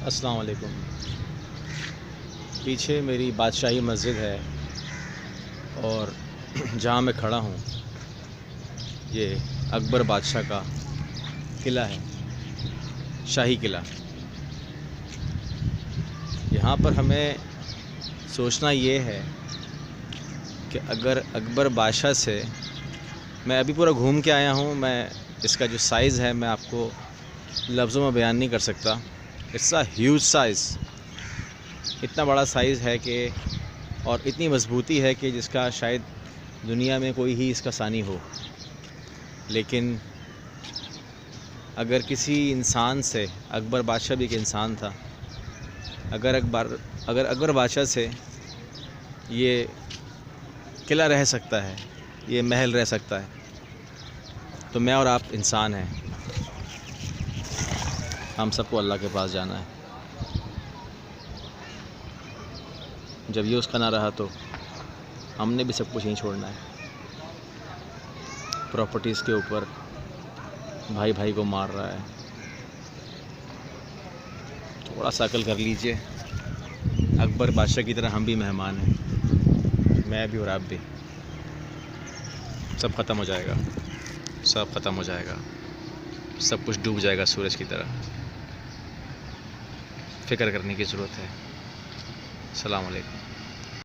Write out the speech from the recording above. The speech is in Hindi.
अस्सलाम वालेकुम। पीछे मेरी बादशाही मस्जिद है और जहाँ मैं खड़ा हूँ ये अकबर बादशाह का किला है, शाही किला। यहाँ पर हमें सोचना ये है कि अगर अकबर बादशाह से मैं अभी पूरा घूम के आया हूँ, मैं इसका जो साइज़ है मैं आपको लफ्ज़ों में बयान नहीं कर सकता। It's a huge size. इतना बड़ा साइज़ है कि और इतनी मजबूती है कि जिसका शायद दुनिया में कोई ही इसका सानी हो। लेकिन अगर किसी इंसान से, अकबर बादशाह भी एक इंसान था, अगर अकबर बादशाह से ये किला रह सकता है, ये महल रह सकता है, तो मैं और आप इंसान हैं, हम सबको अल्लाह के पास जाना है। जब ये उसका ना रहा तो हमने भी सब कुछ यहीं छोड़ना है। प्रॉपर्टीज़ के ऊपर भाई भाई को मार रहा है। थोड़ा सा अकल कर लीजिए। अकबर बादशाह की तरह हम भी मेहमान हैं, मैं भी और आप भी। सब ख़त्म हो जाएगा, सब ख़त्म हो जाएगा, सब कुछ डूब जाएगा सूरज की तरह। फ़िक्र करने की ज़रूरत है। अस्सलाम वालेकुम।